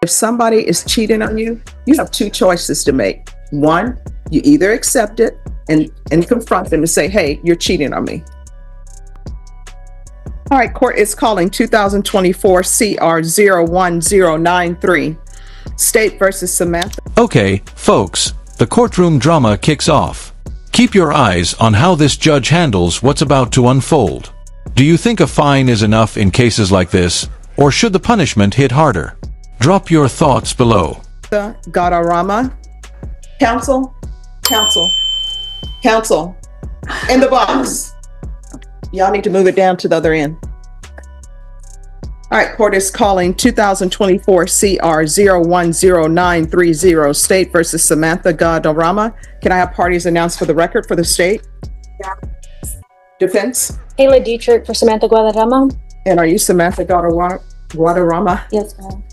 If somebody is cheating on you, you have two choices to make. One, you either accept it and confront them and say, hey, you're cheating on me. All right, court is calling 2024 CR 01093, State versus Samantha. Okay, folks, the courtroom drama kicks off. Keep your eyes on how this judge handles what's about to unfold. Do you think a fine is enough in cases like this, or should the punishment hit harder? Drop your thoughts below. Gadarama. Counsel, in the box. Y'all need to move it down to the other end. All right, court is calling 2024 CR 010930, State versus Samantha Gadarama. Can I have parties announced for the record for the state? Yeah. Defense? Kayla Dietrich for Samantha Guadarrama. And are you Samantha Guadarrama? Yes, ma'am.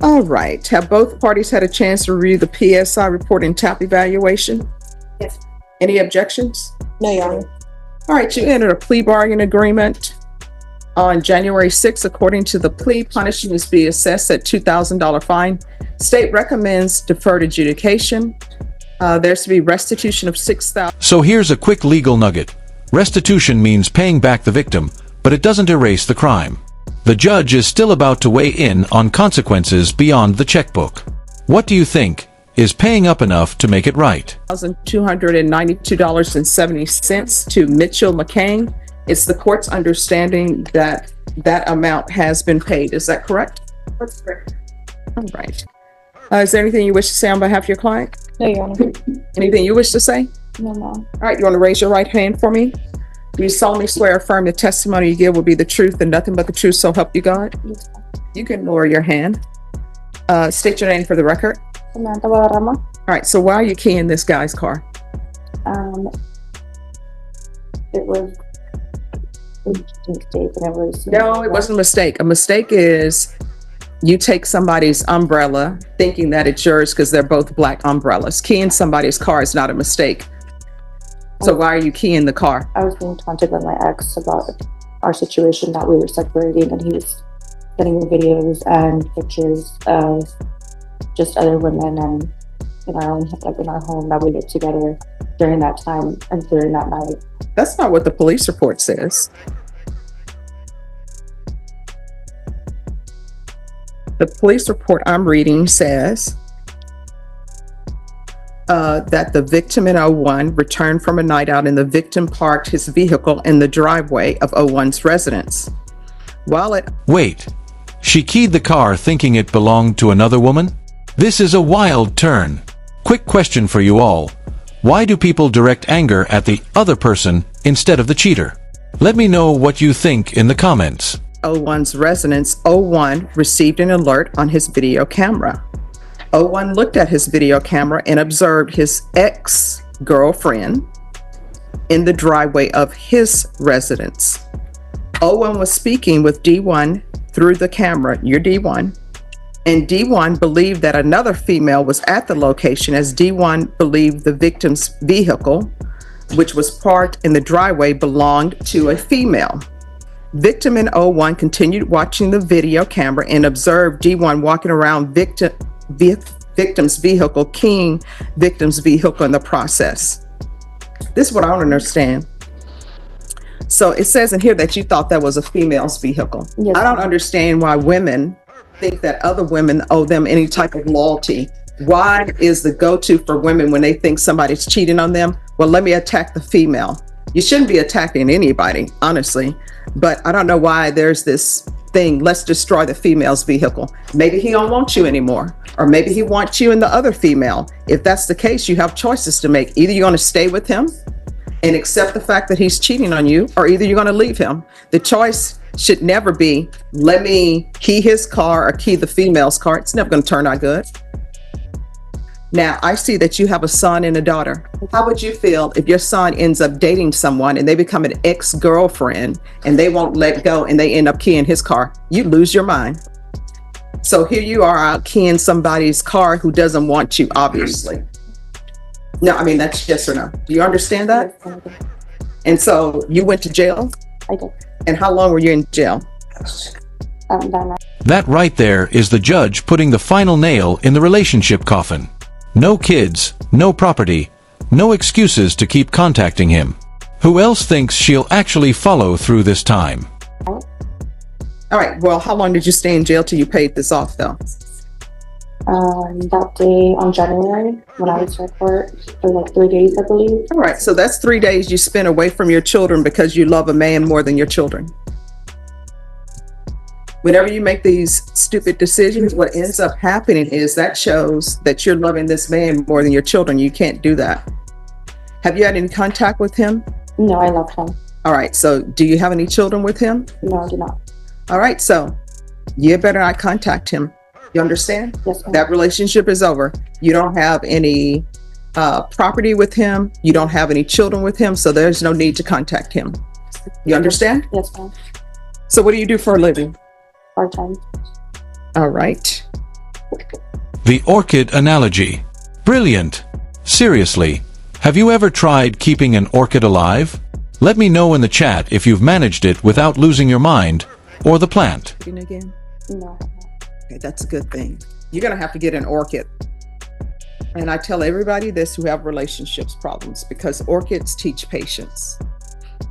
All right. Have both parties had a chance to review the PSI report and TAP evaluation? Yes. Any objections? No, Your Honor. All right. You entered a plea bargain agreement on January 6th. According to the plea, punishment is be assessed at $2,000 fine. State recommends deferred adjudication. There's to be restitution of $6,000. So here's a quick legal nugget. Restitution means paying back the victim, but it doesn't erase the crime. The judge is still about to weigh in on consequences beyond the checkbook. What do you think? Is paying up enough to make it right? $292.70 to Mitchell McCain. It's the court's understanding that that amount has been paid. Is that correct? That's correct. All right. Is there anything you wish to say on behalf of your client? No, Your Honor. Anything you wish to say? No, ma'am. All right. You want to raise your right hand for me? Do you solemnly swear or affirm the testimony you give will be the truth and nothing but the truth, so help you God? Yes, ma'am. You can lower your hand. State your name for the record. Samantha Guadarrama. All right. So why are you keying this guy's car? It was a mistake, and it was. No, it wasn't a mistake. A mistake is you take somebody's umbrella thinking that it's yours because they're both black umbrellas. Keying somebody's car is not a mistake. So why are you keying the car? I was being taunted by my ex about our situation, that we were separating, and he was sending me videos and pictures of just other women and in our own, like in our home, that we lived together during that time and during that night. That's not what the police report says. The police report I'm reading says that the victim in 01 returned from a night out and the victim parked his vehicle in the driveway of 01's residence. Wait, she keyed the car thinking it belonged to another woman? This is a wild turn. Quick question for you all. Why do people direct anger at the other person instead of the cheater? Let me know what you think in the comments. 01's residence, 01 received an alert on his video camera. 01 looked at his video camera and observed his ex-girlfriend in the driveway of his residence. 01 was speaking with D1 through the camera, your D1, and D1 believed that another female was at the location, as D1 believed the victim's vehicle, which was parked in the driveway, belonged to a female. Victim in 01 continued watching the video camera and observed D1 walking around victim's vehicle, keying victim's vehicle in the process. This is what I don't understand. So it says in here that you thought that was a female's vehicle. Yes. I don't understand why women think that other women owe them any type of loyalty. Why is the go-to for women when they think somebody's cheating on them? Well, let me attack the female. You shouldn't be attacking anybody, honestly. But I don't know why there's this thing, let's destroy the female's vehicle. Maybe he don't want you anymore. Or maybe he wants you and the other female. If that's the case, you have choices to make. Either you're going to stay with him and accept the fact that he's cheating on you, or either you're going to leave him. The choice should never be, let me key his car or key the female's car. It's never going to turn out good. Now, I see that you have a son and a daughter. How would you feel if your son ends up dating someone and they become an ex-girlfriend and they won't let go and they end up keying his car? You lose your mind. So here you are out keying somebody's car who doesn't want you, obviously. No, I mean, that's yes or no. Do you understand that? And so you went to jail? I did. And how long were you in jail? That night. That right there is the judge putting the final nail in the relationship coffin. No kids, no property, no excuses to keep contacting him. Who else thinks she'll actually follow through this time? All right, well, how long did you stay in jail till you paid this off, though? That day on January, when I was at court, for like 3 days, I believe. All right, so that's 3 days you spent away from your children because you love a man more than your children. Whenever you make these stupid decisions, what ends up happening is that shows that you're loving this man more than your children. You can't do that. Have you had any contact with him? No, I love him. All right, so do you have any children with him? No, I do not. All right, so you better not contact him. You understand? Yes, ma'am. That relationship is over. You don't have any property with him. You don't have any children with him, so there's no need to contact him. You understand? Yes, ma'am. So what do you do for a living? Part-time. All right. The orchid analogy. Brilliant. Seriously, have you ever tried keeping an orchid alive? Let me know in the chat if you've managed it without losing your mind or the plant. Again? No. Okay, that's a good thing. You're going to have to get an orchid. And I tell everybody this who have relationships problems, because orchids teach patience.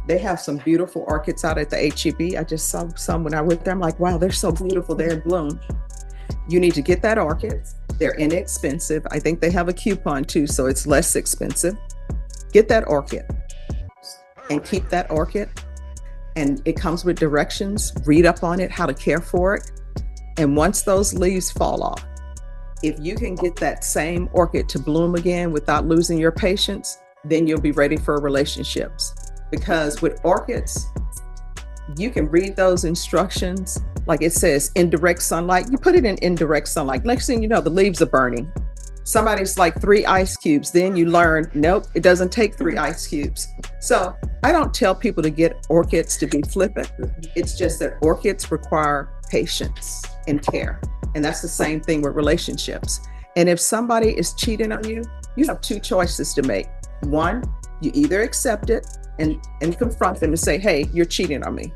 They have some beautiful orchids out at the HEB. I just saw some when I went there. I'm like, wow, they're so beautiful. They're in bloom. You need to get that orchid. They're inexpensive. I think they have a coupon too, so it's less expensive. Get that orchid and keep that orchid. And it comes with directions. Read up on it, how to care for it. And once those leaves fall off, if you can get that same orchid to bloom again without losing your patience, then you'll be ready for relationships. Because with orchids, you can read those instructions. Like it says, indirect sunlight. You put it in indirect sunlight. Next thing you know, the leaves are burning. Somebody's like 3 ice cubes. Then you learn, nope, it doesn't take 3 ice cubes. So I don't tell people to get orchids to be flippant. It's just that orchids require patience and care. And that's the same thing with relationships. And if somebody is cheating on you, you have 2 choices to make. One, you either accept it and confront them and say, hey, you're cheating on me.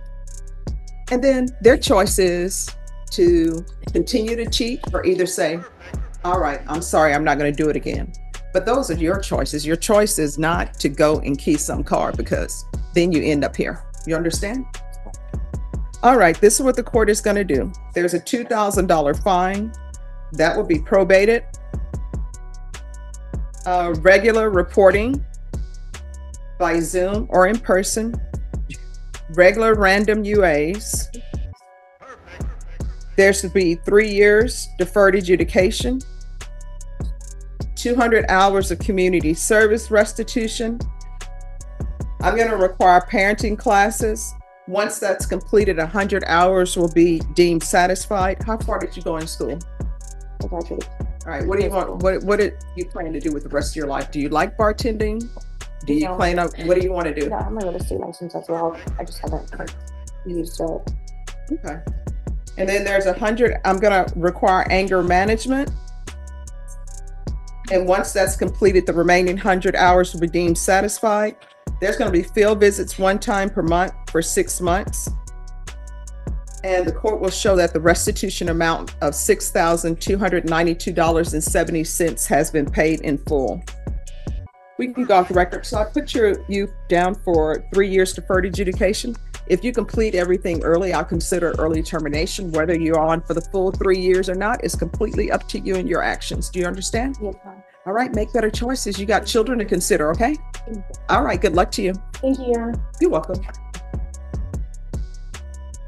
And then their choice is to continue to cheat or either say, all right, I'm sorry, I'm not going to do it again. But those are your choices. Your choice is not to go and key some car, because then you end up here. You understand? All right, this is what the court is going to do. There's a $2,000 fine that will be probated. Regular reporting by Zoom or in person. Regular random UAs. There should be 3 years deferred adjudication, 200 hours of community service restitution. I'm going to require parenting classes. Once that's completed, 100 hours will be deemed satisfied. How far did you go in school? I graduated. All right. What do you want? What did you plan to do with the rest of your life? Do you like bartending? Do you plan on, what do you want to do? Yeah, I have my real estate license as well. I just haven't used it. Okay. And then there's 100, I'm going to require anger management. And once that's completed, the remaining 100 hours will be deemed satisfied. There's going to be field visits 1 time per month for 6 months. And the court will show that the restitution amount of $6,292.70 has been paid in full. We can go off the record. So I put you down for 3 years deferred adjudication. If you complete everything early, I'll consider early termination. Whether you're on for the full 3 years or not is completely up to you and your actions. Do you understand? Yes, ma'am. All right, make better choices. You got children to consider, okay? All right, good luck to you. Thank you, Your Honor. You're welcome.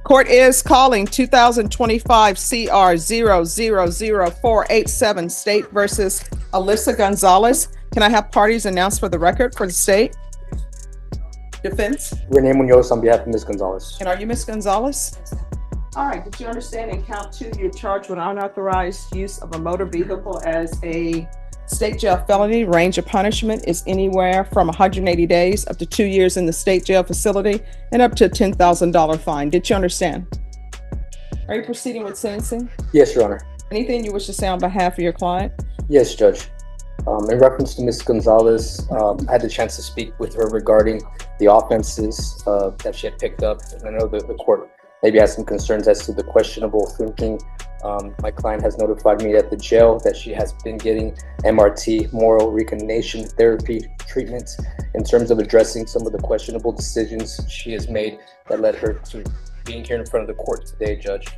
Court is calling 2025 CR 0000487 State versus Alyssa Gonzalez. Can I have parties announced for the record for the state? Defense? Renee Munoz on behalf of Ms. Gonzalez. And are you Ms. Gonzalez? All right, did you understand in count 2 you're charged with unauthorized use of a motor vehicle as a state jail felony? Range of punishment is anywhere from 180 days up to 2 years in the state jail facility and up to a $10,000 fine. Did you understand? Are you proceeding with sentencing? Yes, Your Honor. Anything you wish to say on behalf of your client? Yes, Judge. In reference to Ms. Gonzalez, I had the chance to speak with her regarding the offenses that she had picked up. And I know that the court maybe has some concerns as to the questionable thinking. My client has notified me at the jail that she has been getting MRT, moral recognition therapy treatments, in terms of addressing some of the questionable decisions she has made that led her to being here in front of the court today, Judge.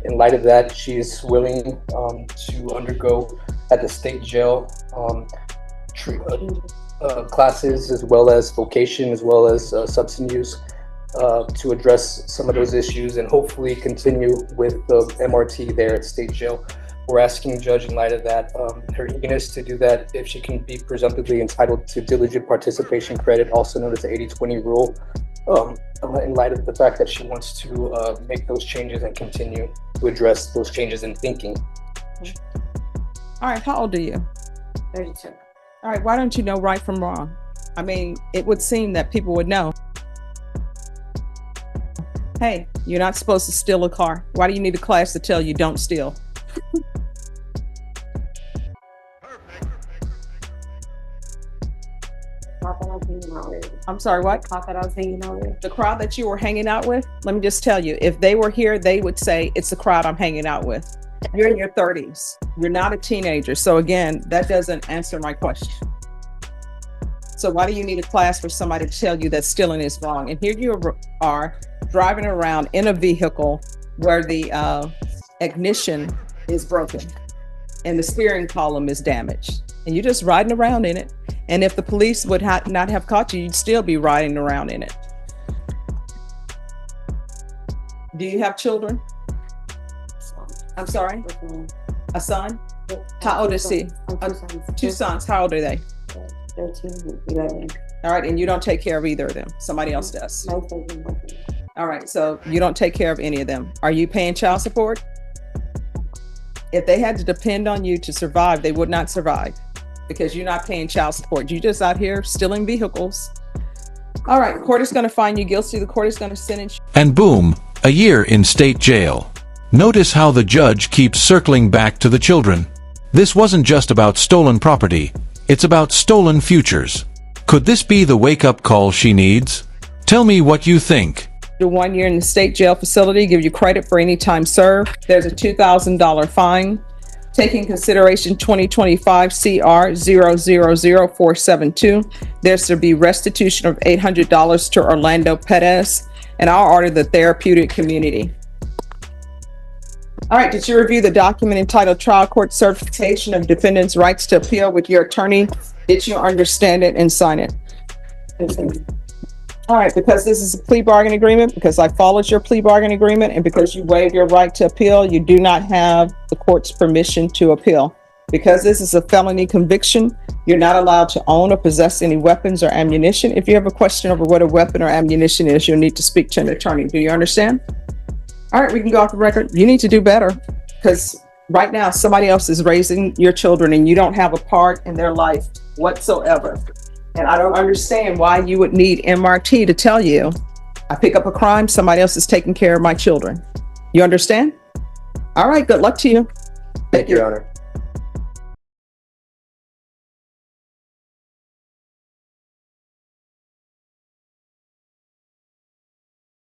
In light of that, she is willing to undergo at the state jail classes, as well as vocation, as well as substance use, to address some of those issues and hopefully continue with the MRT there at state jail. We're asking Judge, in light of that, her eagerness to do that, if she can be presumptively entitled to diligent participation credit, also known as the 80-20 rule, in light of the fact that she wants to make those changes and continue to address those changes in thinking. All right, how old are you? 32. All right, why don't you know right from wrong? I mean, it would seem that people would know. Hey, you're not supposed to steal a car. Why do you need a class to tell you don't steal? I'm sorry, what? Cop that I was hanging out with. The crowd that you were hanging out with? Let me just tell you, if they were here, they would say, it's the crowd I'm hanging out with. You're in your 30s. You're not a teenager. So again, that doesn't answer my question. So why do you need a class for somebody to tell you that stealing is wrong? And here you are driving around in a vehicle where the ignition is broken and the steering column is damaged. And you're just riding around in it. And if the police would not have caught you, you'd still be riding around in it. Do you have children? I'm sorry? A son? How old is he? Two sons. How old are they? 13 and 11. All right, and you don't take care of either of them. Somebody else does. All right, so you don't take care of any of them. Are you paying child support? If they had to depend on you to survive, they would not survive because you're not paying child support. You're just out here stealing vehicles. All right, court is going to find you guilty. The court is going to sentence you. And boom, a year in state jail. Notice how the judge keeps circling back to the children. This wasn't just about stolen property. It's about stolen futures. Could this be the wake-up call she needs? Tell me what you think. 1 year in the state jail facility, give you credit for any time served. There's a $2,000 fine. Taking consideration 2025 CR 000472, there's to be restitution of $800 to Orlando Perez, and I'll order the therapeutic community. All right, did you review the document entitled Trial Court Certification of Defendant's Rights to Appeal with your attorney? Did you understand it and sign it? All right, because this is a plea bargain agreement, because I followed your plea bargain agreement, and because you waived your right to appeal, you do not have the court's permission to appeal. Because this is a felony conviction, you're not allowed to own or possess any weapons or ammunition. If you have a question over what a weapon or ammunition is, you'll need to speak to an attorney. Do you understand? All right, we can go off the record. You need to do better, because right now somebody else is raising your children and you don't have a part in their life whatsoever. And I don't understand why you would need MRT to tell you, I pick up a crime, somebody else is taking care of my children. You understand? All right, good luck to you. Thank you, Your Honor.